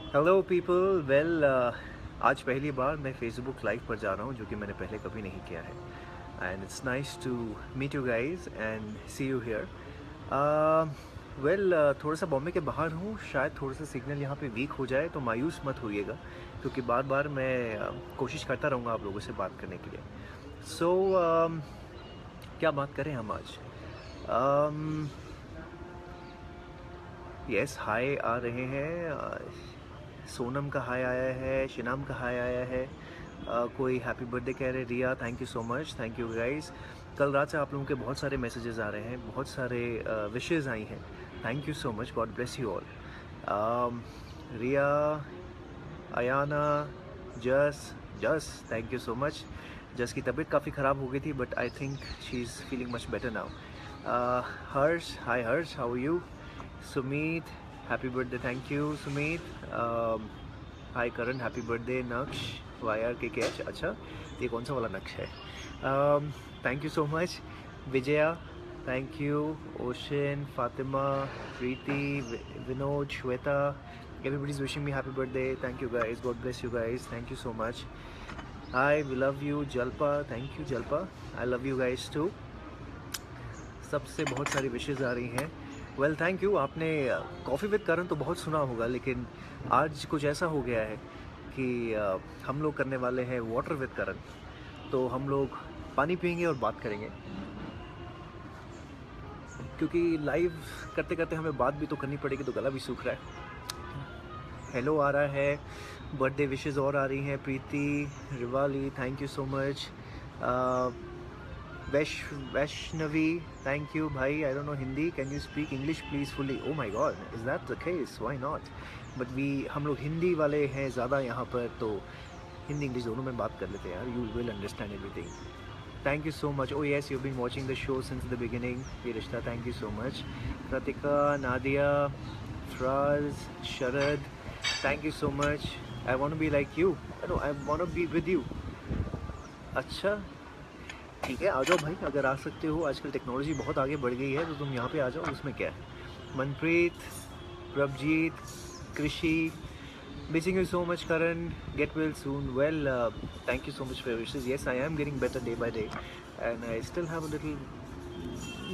Hello people well आज पहली बार मैं फेसबुक लाइव पर जा रहा हूँ जो कि मैंने पहले कभी नहीं किया है and it's nice to meet you guys and see you here. Well थोड़ा सा बॉम्बे के बाहर हूँ, शायद थोड़ा सा सिग्नल यहाँ पे वीक हो जाए तो मायूस मत होइएगा, क्योंकि बार बार मैं कोशिश करता रहूँगा आप लोगों से बात करने के लिए। सो क्या बात करें हम आज? यस, हाय आ रहे हैं। सोनम का हाय आया है, शिनाम का हाय आया है। कोई हैप्पी बर्थडे कह रहे, Riya thank you so much, thank you guys. कल रात से आप लोगों के बहुत सारे मैसेजेस आ रहे हैं, बहुत सारे विशेस आई हैं। Thank you so much, God bless you all. Riya, Ayana, जस जस थैंक यू सो मच। जस की तबीयत काफ़ी ख़राब हो गई थी but I think she is feeling much better now. Harsh, hi Harsh, how are you? Sumeet, happy birthday, thank you Sumeet. Hi Karan, happy birthday. Naksh, Y R K H, अच्छा ये कौन सा वाला नक्श है? Thank you so much. Vijaya, thank you. Ocean, Fatima, Preeti, Vinod, Shweta, everybody's wishing me happy birthday. Thank you guys, god bless you guys, thank you so much. Hi, we love you. Jalpa, thank you Jalpa, I love you guys too. सबसे बहुत सारी wishes आ रही हैं। Well thank you. आपने coffee with करण तो बहुत सुना होगा, लेकिन आज कुछ ऐसा हो गया है कि हम लोग करने वाले हैं वाटर विद करण। तो हम लोग पानी पियेंगे और बात करेंगे, क्योंकि लाइव करते करते हमें बात भी तो करनी पड़ेगी, तो गला भी सूख रहा है। हेलो आ रहा है, बर्थडे विशेज़ और आ रही हैं। Preeti, Rivali, thank you so much. Vaishnavi, thank you भाई। I don't know Hindi, can you speak English please fully? Oh my God, is that the case? Why not? But हम लोग हिंदी वाले हैं ज़्यादा यहाँ पर, तो हिंदी इंग्लिश दोनों में बात कर लेते हैं यार, you will understand everything. Thank you so much. Oh yes, you been watching the show since the beginning. Yeh Rishta, thank you so much. Kritika, Nadia, Faraz, Sharad, thank you so much. I want to be like you, I want to be with you. अच्छा ठीक है, आ जाओ भाई, अगर आ सकते हो। आजकल technology बहुत आगे बढ़ गई है, तो तुम यहाँ पे आ जाओ, उसमें क्या है। Manpreet, Prabhjeet, Krishi, missing you so much. Karan, get well soon. Well thank you so much for your wishes. Yes, I am getting better day by day and I still have a little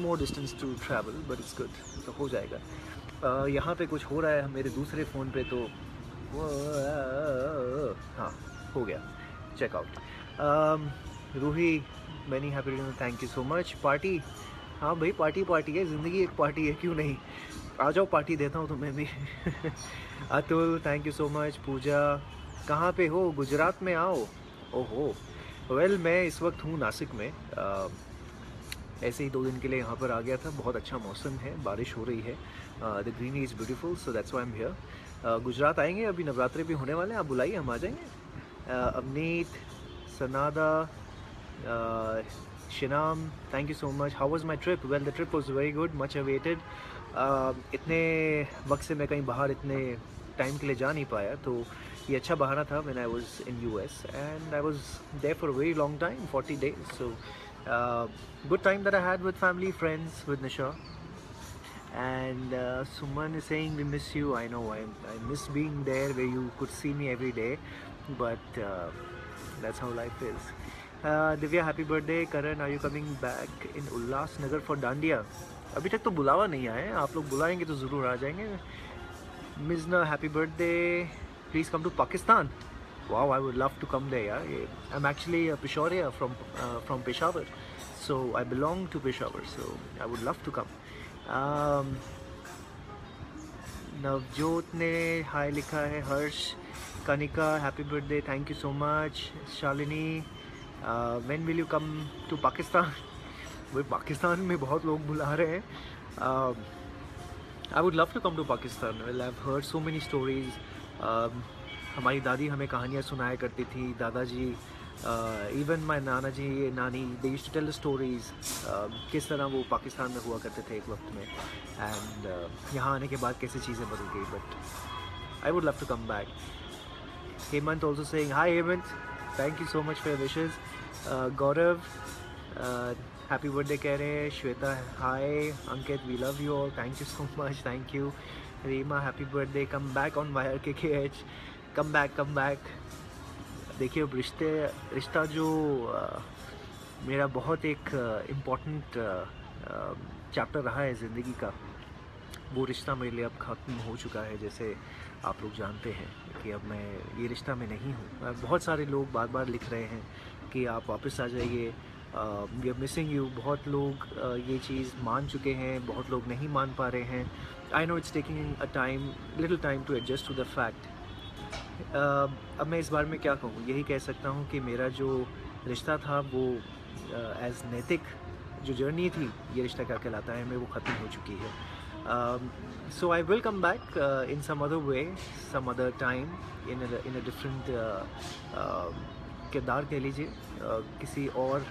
more distance to travel, but it's good, तो हो जाएगा। यहाँ पे कुछ हो रहा है मेरे दूसरे फ़ोन पे, तो हाँ हो गया, checkout. Roohi, many happy return, thank you so much. Party, हाँ भाई पार्टी पार्टी है, ज़िंदगी एक पार्टी है, क्यों नहीं? आ जाओ, पार्टी देता हूँ तुम्हें भी। Atul, thank you so much. Pooja, कहाँ पे हो? गुजरात में आओ। ओहो, वेल मैं इस वक्त हूँ नासिक में। ऐसे ही 2 दिन के लिए यहाँ पर आ गया था। बहुत अच्छा मौसम है, बारिश हो रही है, the greenery is beautiful, so that's why I am here. Gujarat आएंगे, अभी नवरात्रि भी होने वाले हैं, आप बुलाइए, हम आ जाएंगे। Avneet, Sanada, Shinam, thank you so much. How was my trip? Well the trip was very good, much awaited. इतने वक्त से मैं कहीं बाहर इतने टाइम के लिए जा नहीं पाया, तो ये अच्छा बहाना था। When I was in US and I was there for a very long time, 40 days, so good time that I had with family, friends, with Nisha. And Suman is saying we miss you. I know, I miss being there where you could see me every day, but that's how life is. Divya, happy birthday. Karan, are you coming back in Ulhasnagar for Dandiya? अभी तक तो बुलावा नहीं आया है, आप लोग बुलाएंगे तो ज़रूर आ जाएंगे। Mijna, happy birthday. Please come to Pakistan. Wow, I would love to come there. Yeah, I'm actually a Peshawariya from Peshawar, so I belong to Peshawar. So I would love to come. Navjot ने हाय लिखा है। Harsh, Kanika, happy birthday, thank you so much. Shalini, when will you come to Pakistan? वो पाकिस्तान में बहुत लोग बुला रहे हैं। I would love to come to Pakistan. Well I have heard so many stories. हमारी दादी हमें कहानियाँ सुनाया करती थी, दादाजी, इवन माय नाना जी, नानी, they used to tell the stories, किस तरह वो पाकिस्तान में हुआ करते थे एक वक्त में, एंड यहाँ आने के बाद कैसे चीज़ें बदल गई। But I would love to come back. Hemant also saying hi Hemant, thank you so much for your wishes. Gaurav, happy birthday कह रहे हैं। Shweta, hi. Ankit, we love you all, thank you so much, thank you. Reema happy birthday, come back on via KKH, come back. देखिए अब रिश्ता जो मेरा बहुत एक इम्पॉर्टेंट चैप्टर रहा है ज़िंदगी का, वो रिश्ता मेरे लिए अब ख़त्म हो चुका है। जैसे आप लोग जानते हैं कि अब मैं ये रिश्ता में नहीं हूँ। बहुत सारे लोग बार बार लिख रहे हैं कि आप वापस आ जाइए, वी आर मिसिंग यू। बहुत लोग ये चीज़ मान चुके हैं, बहुत लोग नहीं मान पा रहे हैं। I know it's taking little time to adjust to the fact. अब मैं इस बारे में क्या कहूँ, यही कह सकता हूँ कि मेरा जो रिश्ता था वो एज़ नैतिक जो जर्नी थी, ये रिश्ता क्या कहलाता है, मैं वो ख़त्म हो चुकी है। So I will come back in some other way, some other time, in a different किरदार कह लीजिए, किसी और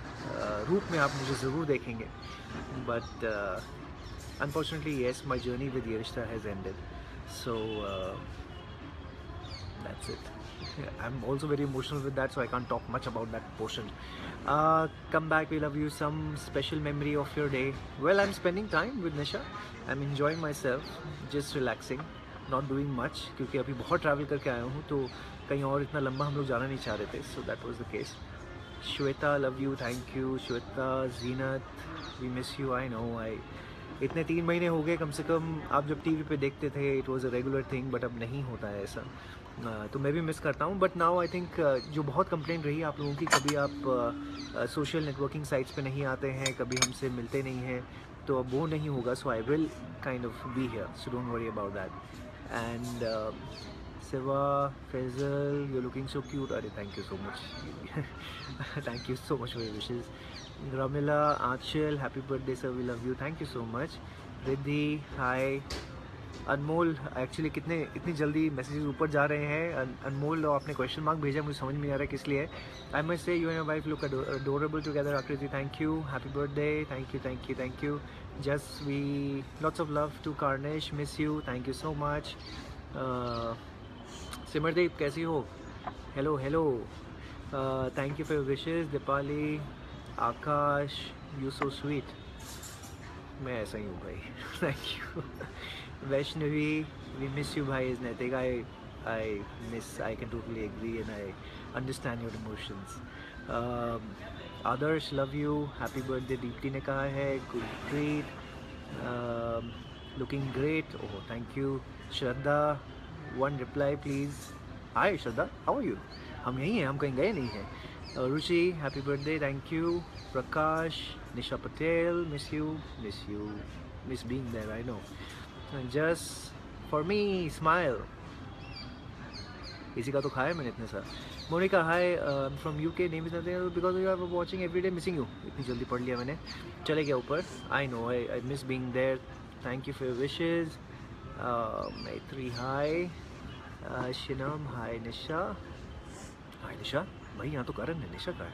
रूप में आप मुझे ज़रूर देखेंगे। But unfortunately yes, my journey with ये रिश्ता has ended. So that's it. I'm also very emotional with that, so I can't talk much about that portion. Come back, we love you. Some special memory of your day? Well, I'm spending time with Nisha. I'm enjoying myself, just relaxing, not doing much, क्योंकि अभी बहुत travel करके आया हूँ, तो कहीं और इतना लंबा हम लोग जाना नहीं चाह रहे थे, so that was the case. Shweta, love you, thank you. Shweta, Zeenat, we miss you. I know, इतने 3 महीने हो गए कम से कम। आप जब टीवी पे देखते थे it was a regular thing, but अब नहीं होता है ऐसा। तो मैं भी मिस करता हूँ। बट नाउ आई थिंक जो बहुत कंप्लेंट रही आप लोगों की, कभी आप सोशल नेटवर्किंग साइट्स पे नहीं आते हैं, कभी हमसे मिलते नहीं हैं, तो अब वो नहीं होगा। So I will kind of be here, so don't worry about that. And Siva, Faisal, you're looking so cute. Arey, thank you so much. Thank you so much for your wishes. Ramila, Achal, happy birthday sir, we love you. Thank you so much. Riddhi, hi. Anmol, actually इतनी जल्दी messages ऊपर जा रहे हैं। अनमोल, आपने question mark भेजा, मुझे समझ में नहीं आ रहा किस लिए। I must say you and your wife look adorable together. Akriti, thank you, happy birthday, thank you. Just we lots of love to Karnish, miss you, thank you so much. Simardeep, कैसी हो? Hello, thank you for your wishes. Deepali, Akash, you so sweet. मैं ऐसा ही हूँ भाई। Thank you. Vaishnavi, we miss you भाई। Is Naitik, I can totally agree and I understand your emotions. Adarsh, love you, happy birthday. Deepti ने कहा है, Gurpreet, looking great, oh thank you. Shraddha, one reply please. Hi Shraddha, how are you? हम यहीं हैं, हम कहीं गए नहीं हैं। Ruchi, happy birthday, thank you. Prakash, Nisha Patel, miss you, miss being there, I know. Just for me, smile, इसी का तो खाया मैंने इतने सारा। Monika, hi, from UK, name is nothing because you are watching every day, missing you. इतनी जल्दी पढ़ लिया मैंने, चले गया ऊपर। I know, I miss being there, thank you for your wishes. Maitri, hi. शिनम, हाय। निशा, भाई यहाँ तो करण है, निशा का है।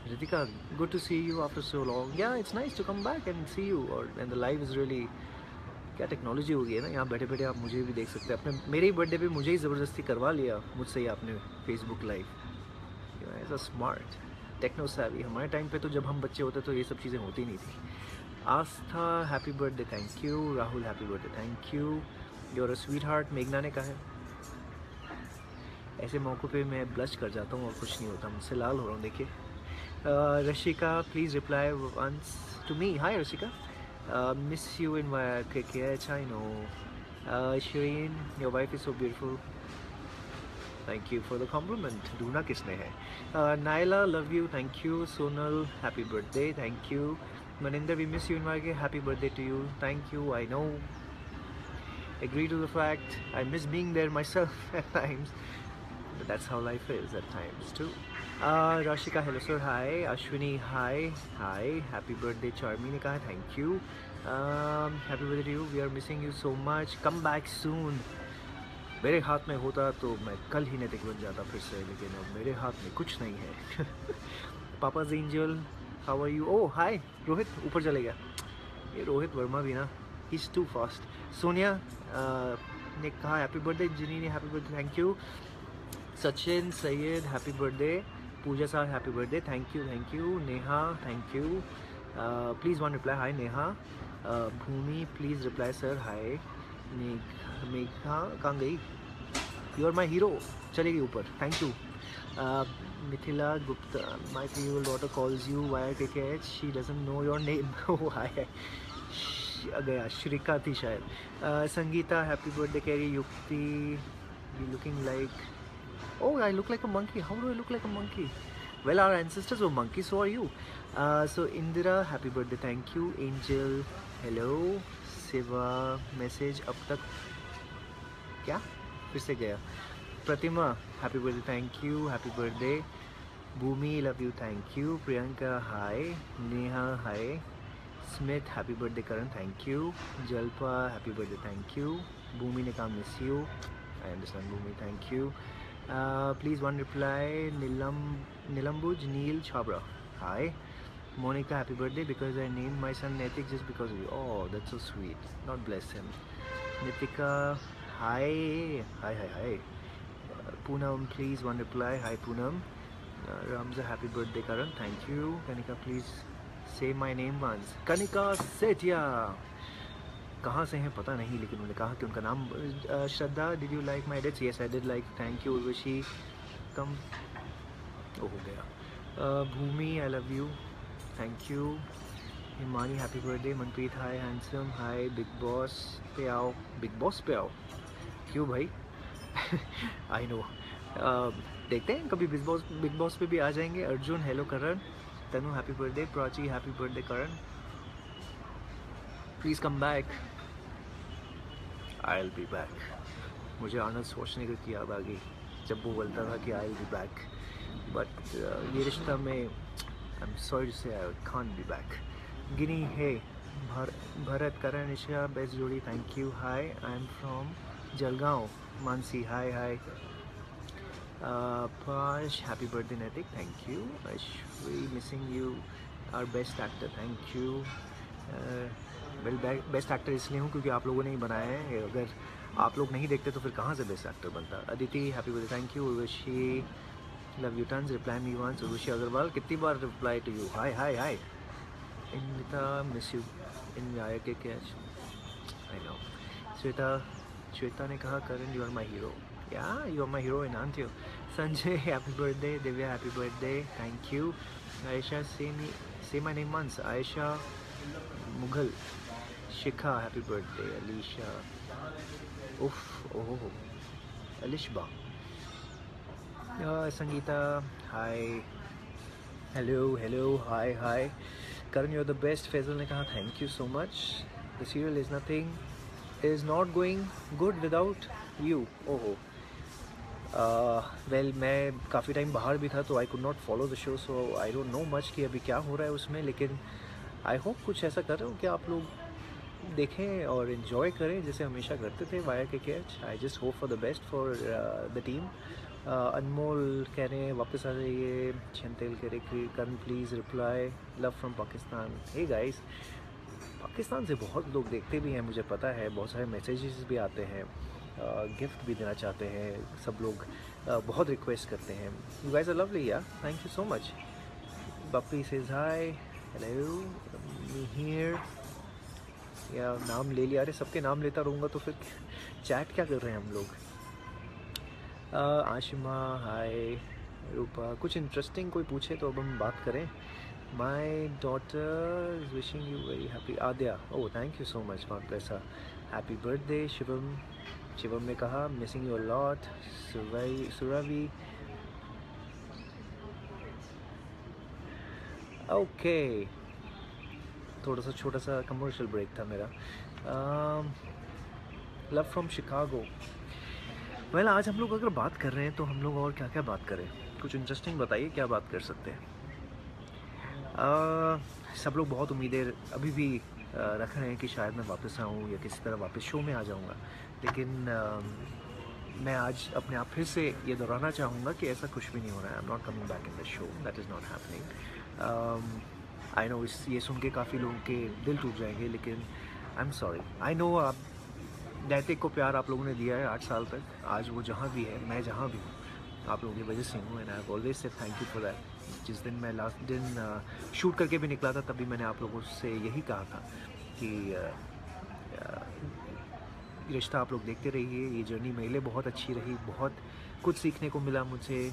Ritika, good to see you after so long. Yeah it's nice to come back and see you, और and the live is really, क्या technology हो गई है ना, यहाँ बैठे बैठे आप मुझे भी देख सकते हैं। आपने मेरे ही बर्थडे पे मुझे ही ज़बरदस्ती करवा लिया मुझसे ही आपने Facebook live. As a smart techno savvy. हमारे टाइम पे तो जब हम बच्चे होते तो ये सब चीज़ें होती नहीं थी। Aastha, happy birthday, thank you. Rahul, happy birthday, thank you. Your a sweetheart, मेघना ने कहा है। ऐसे मौक़ों पे मैं ब्लश कर जाता हूँ और कुछ नहीं होता, मुझसे लाल हो रहा हूँ, देखिए। Rashika, please reply once to me. Hi Rashika, miss you in my KKH, I know. Shareen, your wife is so beautiful, thank you for the compliment. ढूंढा किसने है? Naila, love you, thank you. Sonal, happy birthday, thank you. Maninder, we miss you in my, happy birthday to you, thank you, I know. Agree to the fact, I miss being there myself at times, but that's how life is at times too. Rashika, hello sir, hi. Ashwini, hi, happy birthday. Charmi ने कहा thank you. Happy birthday to you. We are missing you so much. Come back soon. मेरे हाथ में होता तो मैं कल ही नैतिक बन जाता फिर से, लेकिन अब मेरे हाथ में कुछ नहीं है। पापा's angel, how are you? Oh hi, Rohit ऊपर चले गया। ये रोहित वर्मा भी ना, he's too fast. सोनिया ने कहा हैप्पी बर्थडे। जिनी ने happy birthday, thank you. Sachin Syed, happy birthday. Pooja sir, happy birthday, thank you. Neha, thank you. Please one reply, hi Neha. Bhumi, please reply sir, hi. Megha कहाँ गई? यू आर माई हीरो, चले गई ऊपर, thank you. Mithila Gupta, my female daughter calls you why ticket, she doesn't know your name. Hi, गया श्रिका थी शायद। Sangeeta happy birthday carry, Yukti you looking like, oh I look like a monkey, how do I look like a monkey? Well, our ancestors were monkeys, so are you. So Indira happy birthday, thank you. Angel hello. Siva message अब तक क्या फिर से गया। Pratima happy birthday, thank you, happy birthday. Bhumi love you, thank you. Priyanka hi. Neha hi. Smith happy birthday Karan, thank you. Jalpa happy birthday, thank you. Bhumi ने कहा miss you, I understand Bhumi, thank you. Please one reply. Nilambuj Neil Chabra hi. Monica happy birthday, because I named my son Netik just because of you. Oh, that's so sweet, not bless him. Nitika hi. Hi. Poonam please one reply. Hi Poonam. Ramza happy birthday Karan, thank you. Kanika please say my name once. Kanika Setia, कहाँ से हैं पता नहीं, लेकिन उन्होंने कहा कि उनका नाम। Shraddha did you like my dates? Yes I did like, thank you. Urvashi कम हो गया। Bhumi I love you, thank you. Himani happy birthday. Manpreet hi handsome hi. Bigg Boss पे आओ, बिग बॉस पे आओ क्यों भाई? आई नो, देखते हैं कभी बिग बॉस पे भी आ जाएंगे। Arjun hello Karan. Tanu happy birthday. Prachi happy birthday Karan, please come back. I will be back. मुझे आनंद सोचने की याद आ गई जब वो बोलता था कि I will be back, but ये रिश्ता में I am sorry to say I can't be back. Gini है भरत करण ईशा बेस्ट जोड़ी, thank you. Hi I am from Jalgaon. Mansi hi. Pash happy birthday Naitik, thank you. Ashvi missing you, our best actor, thank you. Well best actor इसलिए हूँ क्योंकि आप लोगों ने ही बनाया है, अगर आप लोग नहीं देखते तो फिर कहाँ से बेस्ट एक्टर बनता। Aditi happy birthday, thank you. Urvashi love you tons, reply me once. Urvashi Agarwal कितनी बार रिप्लाई टू यू, हाय। इनता मिस यू इन आया के कैच, आई नो। श्वेता ने कहा Karan you are my hero, yeah you are my hero in आंट you. Sanjay happy birthday. Divya happy birthday, thank you. Ayesha say my name once. Ayesha Mughal. Shikha happy birthday. Alisha उफ ओह Alishba. Sangeeta hi hello hi. Karan you are the best. Faisal ने कहा thank you so much. The serial is not going good without you. ओहो well मैं काफ़ी time बाहर भी था तो I could not follow the show, so I don't know much कि अभी क्या हो रहा है उसमें, लेकिन आई होप कुछ ऐसा कर रहे हो कि आप लोग देखें और इन्जॉय करें जैसे हमेशा करते थे वाया के कैच। I just hope for the best for the team. Anmol कह रहे हैं वापस आ जाइए। छंतेल कह रहे कि Karan please reply, love from Pakistan. Hey guys, Pakistan से बहुत लोग देखते भी हैं, मुझे पता है, बहुत सारे मैसेजेस भी आते हैं, गिफ्ट भी देना चाहते हैं सब लोग, बहुत रिक्वेस्ट करते हैं। यू गाइस आर लवली यार, thank you so much. Bappi says hi hello here, या नाम ले लिया। अरे सबके नाम लेता रहूँगा तो फिर चैट क्या कर रहे हैं हम लोग। आशिमा हाय। रूपा कुछ इंटरेस्टिंग कोई पूछे तो अब हम बात करें। My daughter is wishing you very happy. Aadya oh thank you so much, God bless her, happy birthday. Shivam ने कहा missing you a lot. Surabhi okay, थोड़ा सा छोटा सा कमर्शियल ब्रेक था मेरा। Love from Chicago. वेल आज हम लोग अगर बात कर रहे हैं तो हम लोग और क्या क्या बात करें, कुछ इंटरेस्टिंग बताइए, क्या बात कर सकते हैं। सब लोग बहुत उम्मीदें अभी भी रख रहे हैं कि शायद मैं वापस आऊँ या किसी तरह वापस शो में आ जाऊँगा, लेकिन मैं आज अपने आप फिर से ये दोहराना चाहूँगा कि ऐसा कुछ भी नहीं हो रहा है। I am not coming back in the show, that is not happening. I know ये सुन के काफ़ी लोगों के दिल टूट जाएंगे, लेकिन आई एम सॉरी। आई नो आप नैतिक को प्यार आप लोगों ने दिया है 8 साल तक, आज वो जहाँ भी है, मैं जहाँ भी हूँ, आप लोगों की वजह से हूँ, and I have always said thank you for that. जिस दिन मैं लास्ट दिन शूट करके भी निकला था तभी मैंने आप लोगों से यही कहा था कि रिश्ता आप लोग देखते रहिए। ये जर्नी मेरे लिए बहुत अच्छी रही, बहुत कुछ सीखने को मिला मुझे,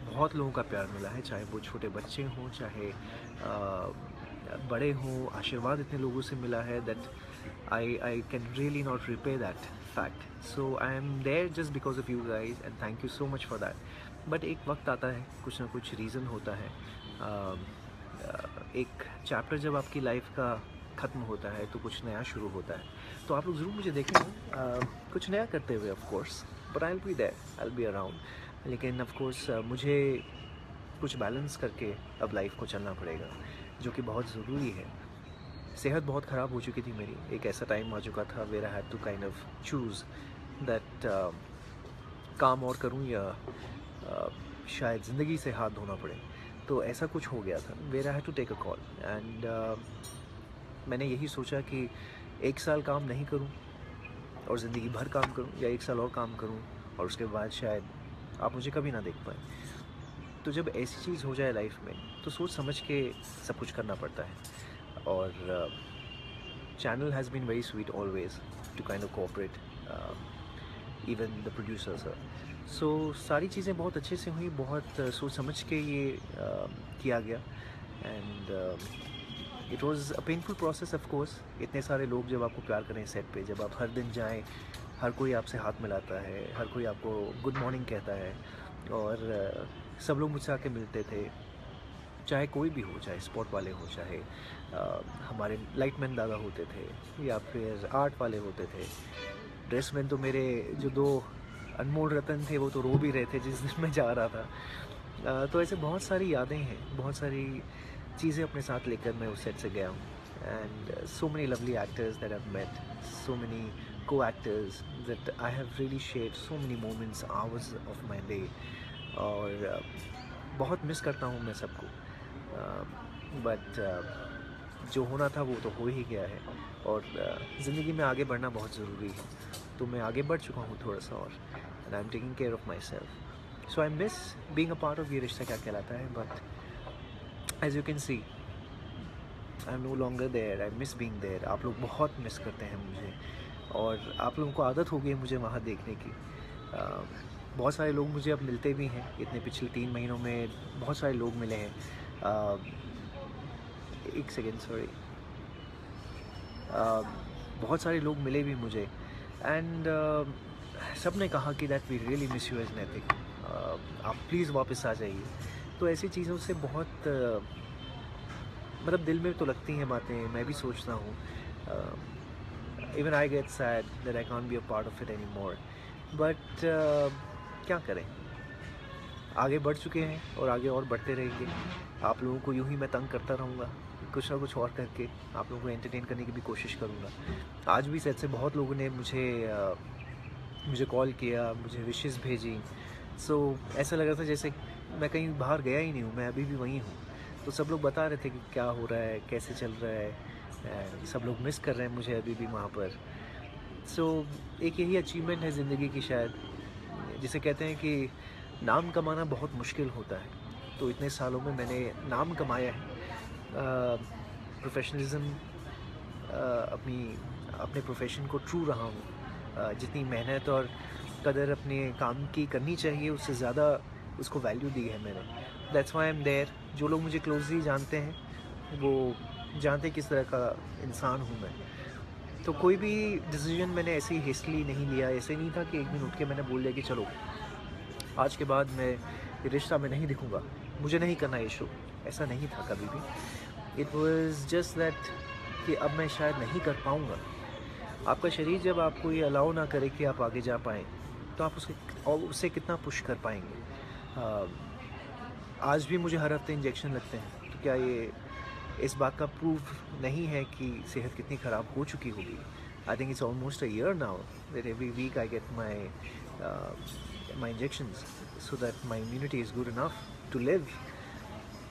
बहुत लोगों का प्यार मिला है, चाहे वो छोटे बच्चे हों, चाहे बड़े हों। आशीर्वाद इतने लोगों से मिला है that I can really not repay that fact. So I am there just because of you guys and thank you so much for that. But एक वक्त आता है, कुछ ना कुछ रीज़न होता है। एक चैप्टर जब आपकी लाइफ का ख़त्म होता है तो कुछ नया शुरू होता है। तो आप लोग ज़रूर मुझे देखेंगे कुछ नया करते हुए, of course, but I will be there, I will be around. लेकिन ऑफ कोर्स मुझे कुछ बैलेंस करके अब लाइफ को चलना पड़ेगा, जो कि बहुत ज़रूरी है। सेहत बहुत ख़राब हो चुकी थी मेरी, एक ऐसा टाइम आ चुका था where I had to kind of choose that काम और करूं या शायद ज़िंदगी से हाथ धोना पड़े। तो ऐसा कुछ हो गया था where I had to take a call and मैंने यही सोचा कि 1 साल काम नहीं करूं और ज़िंदगी भर काम करूं, या 1 साल और काम करूं और उसके बाद शायद आप मुझे कभी ना देख पाएँ। तो जब ऐसी चीज़ हो जाए लाइफ में तो सोच समझ के सब कुछ करना पड़ता है। और channel has been very sweet always to kind of cooperate, even the producer sir. So सारी चीज़ें बहुत अच्छे से हुई, बहुत सोच समझ के ये किया गया। And it was a painful process of course. इतने सारे लोग जब आपको प्यार करें सेट पे, जब आप हर दिन जाएं, हर कोई आपसे हाथ मिलाता है, हर कोई आपको गुड मॉर्निंग कहता है, और सब लोग मुझसे आके मिलते थे, चाहे कोई भी हो, चाहे स्पोर्ट वाले हो, चाहे हमारे लाइटमैन दादा होते थे या फिर आर्ट वाले होते थे। ड्रेसमैन तो मेरे जो 2 अनमोल रतन थे वो तो रो भी रहे थे जिस दिन मैं जा रहा था। तो ऐसे बहुत सारी यादें हैं, बहुत सारी चीज़ें अपने साथ लेकर मैं उस सेट से गया हूँ। And so many lovely actors that I met, so many co-actors that I have really shared so many moments, hours of my day. और बहुत मिस करता हूँ मैं सबको, बट जो होना था वो तो हो ही गया है। और ज़िंदगी में आगे बढ़ना बहुत ज़रूरी है, तो मैं आगे बढ़ चुका हूँ थोड़ा सा, और and I am taking care of myself. So I miss being a part of ये रिश्ता क्या कहलाता है, but as you can see I am no longer there, I miss being there. आप लोग बहुत मिस करते हैं मुझे, और आप लोगों को आदत हो गई है मुझे वहाँ देखने की। बहुत सारे लोग मुझे अब मिलते भी हैं, इतने पिछले 3 महीनों में बहुत सारे लोग मिले हैं। एक सेकेंड, सॉरी। बहुत सारे लोग मिले भी मुझे, एंड सब ने कहा कि that we really miss you as Naitik, आप प्लीज़ वापस आ जाइए। तो ऐसी चीज़ों से बहुत मतलब दिल में तो लगती हैं बातें, मैं भी सोचता हूँ। Even I get sad that I can't be a part of it any more, but क्या करें, आगे बढ़ चुके हैं और आगे और बढ़ते रहेंगे। आप लोगों को यूं ही मैं तंग करता रहूँगा, कुछ ना कुछ और करके आप लोगों को एंटरटेन करने की भी कोशिश करूँगा। आज भी सेट से बहुत लोगों ने मुझे कॉल किया, मुझे विशेस भेजी। सो ऐसा लग रहा था जैसे मैं कहीं बाहर गया ही नहीं हूँ, मैं अभी भी वहीं हूँ। तो सब लोग बता रहे थे कि क्या हो रहा है, कैसे चल रहा है, सब लोग मिस कर रहे हैं मुझे अभी भी वहाँ पर। सो एक यही अचीवमेंट है ज़िंदगी की शायद, जिसे कहते हैं कि नाम कमाना बहुत मुश्किल होता है। तो इतने सालों में मैंने नाम कमाया है, प्रोफेशनलिज्म, अपने प्रोफेशन को ट्रू रहा हूँ। जितनी मेहनत और कदर अपने काम की करनी चाहिए उससे ज़्यादा उसको वैल्यू दी है मैंने। That's why I am there. जो लोग मुझे क्लोजली जानते हैं वो जानते किस तरह का इंसान हूँ मैं। तो कोई भी डिसीजन मैंने ऐसे ही हेस्टली नहीं लिया। ऐसे नहीं था कि एक दिन उठ के मैंने बोल दिया कि चलो आज के बाद मैं ये रिश्ता में नहीं दिखूँगा, मुझे नहीं करना ये शो। ऐसा नहीं था कभी भी। इट वॉज़ जस्ट दैट कि अब मैं शायद नहीं कर पाऊँगा। आपका शरीर जब आपको ये अलाउ ना करे कि आप आगे जा पाएँ, तो आप उससे कितना पुश कर पाएंगे। आज भी मुझे हर हफ्ते इंजेक्शन लगते हैं, तो क्या ये इस बात का प्रूफ नहीं है कि सेहत कितनी ख़राब हो चुकी होगी। I think it's almost a year now that every week I get my injections so that my immunity is good enough to live.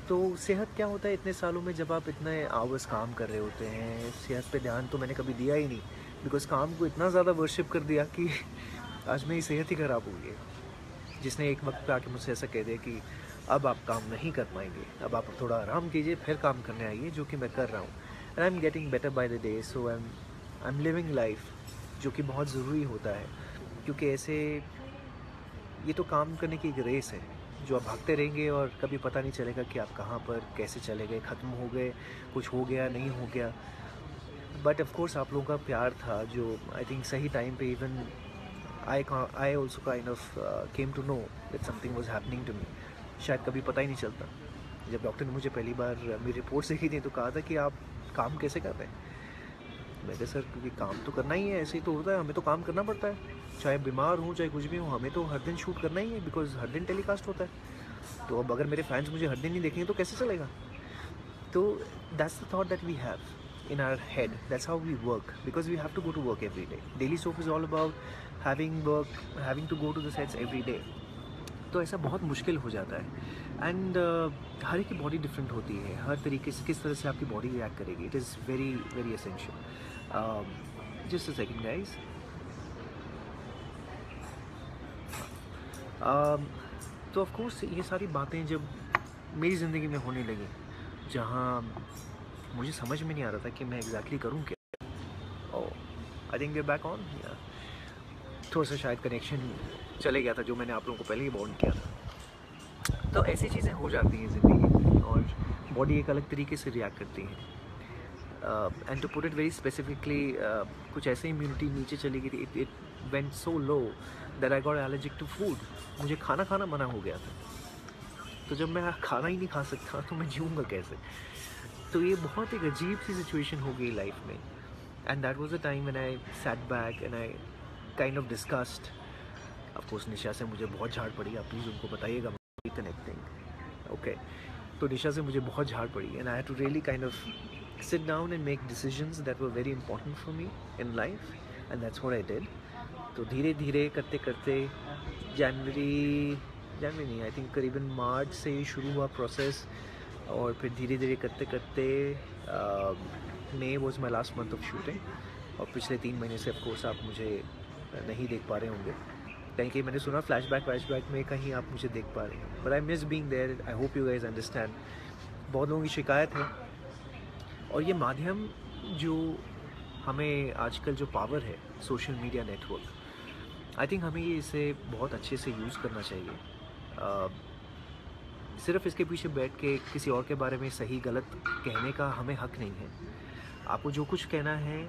तो सेहत क्या होता है इतने सालों में, जब आप इतने आवर्स काम कर रहे होते हैं, सेहत पे ध्यान तो मैंने कभी दिया ही नहीं, बिकॉज काम को इतना ज़्यादा वर्शिप कर दिया कि आज मेरी सेहत ही ख़राब हो गई है। जिसने एक वक्त पे आके मुझसे ऐसा कह दिया कि अब आप काम नहीं कर पाएंगे, अब आप थोड़ा आराम कीजिए फिर काम करने आइए, जो कि मैं कर रहा हूँ। And I am getting better by the day. So I M living life जो कि बहुत ज़रूरी होता है, क्योंकि ऐसे ये तो काम करने की एक रेस है जो आप भागते रहेंगे और कभी पता नहीं चलेगा कि आप कहाँ पर कैसे चले गए, ख़त्म हो गए, कुछ हो गया नहीं हो गया। बट ऑफ कोर्स आप लोगों का प्यार था जो आई थिंक सही टाइम पे even I also kind of came to know that something was happening to me. शायद कभी पता ही नहीं चलता। जब डॉक्टर ने मुझे पहली बार मेरी रिपोर्ट देखी थी तो कहा था कि आप काम कैसे कर रहे हैं। मैं कहा सर क्योंकि काम तो करना ही है, ऐसे ही तो होता है, हमें तो काम करना पड़ता है, चाहे बीमार हूँ चाहे कुछ भी हूँ, हमें तो हर दिन शूट करना ही है बिकॉज हर दिन टेलीकास्ट होता है। तो अब अगर मेरे फैंस मुझे हर दिन नहीं देखेंगे तो कैसे चलेगा। तो that's the thought that we have in our head. That's how we work because we have to go to work every day. Daily soap is all about having to go to the sets every day. तो ऐसा बहुत मुश्किल हो जाता है and हर एक की body different होती है, हर तरीके से किस तरह से आपकी बॉडी रिएक्ट करेगी, it is very very essential. Just a second guys. तो ऑफ कोर्स ये सारी बातें जब मेरी ज़िंदगी में होने लगी, जहाँ मुझे समझ में नहीं आ रहा था कि मैं एग्जैक्टली करूँ क्या। I think we back on. थोड़ा सा शायद कनेक्शन चले गया था जो मैंने आप लोगों को पहले ही वार्न किया था। तो ऐसी चीज़ें हो जाती हैं ज़िंदगी में और बॉडी एक अलग तरीके से रिएक्ट करती है। And to put it very specifically कुछ ऐसे इम्यूनिटी नीचे चली गई थी, it went so low that I got allergic to food. मुझे खाना मना हो गया था। तो जब मैं खाना ही नहीं खा सकता तो मैं जीऊँगा कैसे। तो ये बहुत एक अजीब सी सिचुएशन हो गई लाइफ में and that was the time when I sat back and I kind of discussed. Of course Nisha से मुझे बहुत झाड़ पड़ी, आप प्लीज़ उनको बताइएगा कनेक्टिंग ओके। तो निशा से मुझे बहुत झाड़ पड़ी and I had to really kind of sit down and make decisions that were very important for me in life and that's what I did. तो धीरे धीरे करते करते जनवरी नहीं, आई थिंक करीबन मार्च से ही शुरू हुआ प्रोसेस और फिर धीरे धीरे करते करते May was my last month of shooting. और पिछले 3 महीने से ऑफकोर्स आप मुझे नहीं देख पा रहे होंगे, कहीं मैंने सुना फ्लैशबैक में कहीं आप मुझे देख पा रहे हैं, but I miss being there. I hope you guys understand. बहुत लोगों की शिकायत है और ये माध्यम जो हमें आजकल जो पावर है social media network, I think हमें ये इसे बहुत अच्छे से यूज़ करना चाहिए। सिर्फ इसके पीछे बैठ के किसी और के बारे में सही गलत कहने का हमें हक नहीं है। आपको जो कुछ कहना है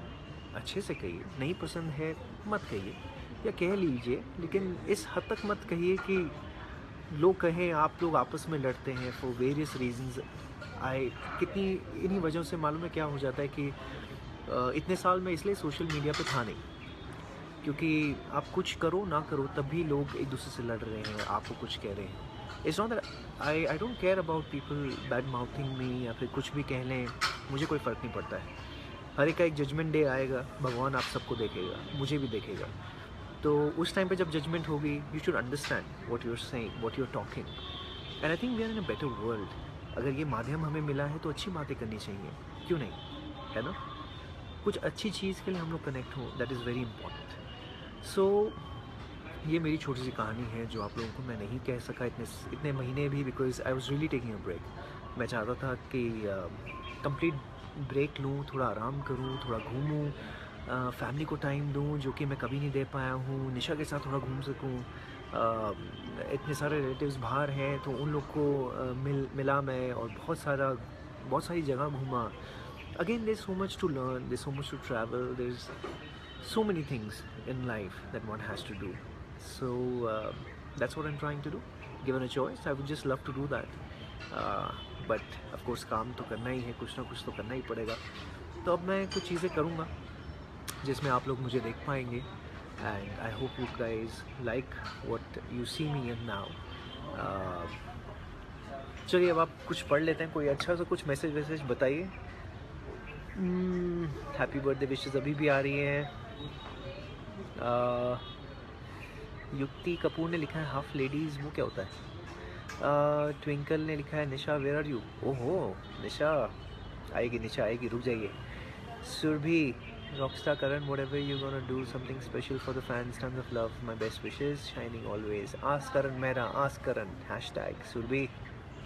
अच्छे से कहिए, नहीं पसंद है मत कहिए या कह लीजिए, लेकिन इस हद तक मत कहिए कि लोग कहें आप लोग आपस में लड़ते हैं फॉर वेरियस रीजंस। कितनी इन्हीं वजहों से मालूम है क्या हो जाता है कि इतने साल में इसलिए सोशल मीडिया पे था नहीं, क्योंकि आप कुछ करो ना करो तब भी लोग एक दूसरे से लड़ रहे हैं, आपको कुछ कह रहे हैं। It's not that I don't care about people bad mouthing me या फिर कुछ भी कह लें, मुझे कोई फ़र्क नहीं पड़ता है। हर एक का एक जजमेंट डे आएगा, भगवान आप सबको देखेगा, मुझे भी देखेगा। तो उस टाइम पे जब जजमेंट होगी you should understand what you are saying, what you are talking and I think we are in a better world. अगर ये माध्यम हमें मिला है तो अच्छी बातें करनी चाहिए, क्यों नहीं, है ना। कुछ अच्छी चीज़ के लिए हम लोग कनेक्ट हों, दैट इज़ वेरी इंपॉर्टेंट। सो ये मेरी छोटी सी कहानी है जो आप लोगों को मैं नहीं कह सका इतने महीने भी, because I was really taking a break. मैं चाहता था कि कंप्लीट ब्रेक लूँ, थोड़ा आराम करूँ, थोड़ा घूमूँ, फैमिली को टाइम दूँ जो कि मैं कभी नहीं दे पाया हूँ, निशा के साथ थोड़ा घूम सकूँ। इतने सारे रिलेटिव्स बाहर हैं तो उन लोग को मिला मैं और बहुत सारी जगह घूमा। Again there is so much to learn, there is so much to travel, there is so many things in life that one has to do. So that's what I'm trying to do. Given a choice, I would just love to do that. But of course काम तो करना ही है, कुछ ना कुछ तो करना ही पड़ेगा। तो अब मैं कुछ चीज़ें करूँगा जिसमें आप लोग मुझे देख पाएंगे and I hope you guys like what you see me in now. चलिए अब आप कुछ पढ़ लेते हैं, कोई अच्छा सा कुछ मैसेज बताइए। हैप्पी बर्थडे विशेज़ अभी भी आ रही हैं। युक्ति कपूर ने लिखा है हाफ लेडीज़, वो क्या होता है। ट्विंकल ने लिखा है निशा वेयर आर यू। ओहो निशा आएगी, रुक जाइए। Surbhi rockstar Karan whatever you gonna do something special for the fans, tons of love, my best wishes, shining always, ask Karan मेरा, ask Karan hashtag Surbhi,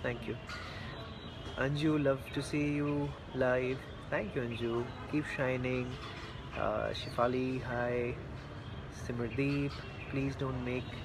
thank you. Anju love to see you live, thank you Anju, keep shining. Shifali hi, Simardeep please don't make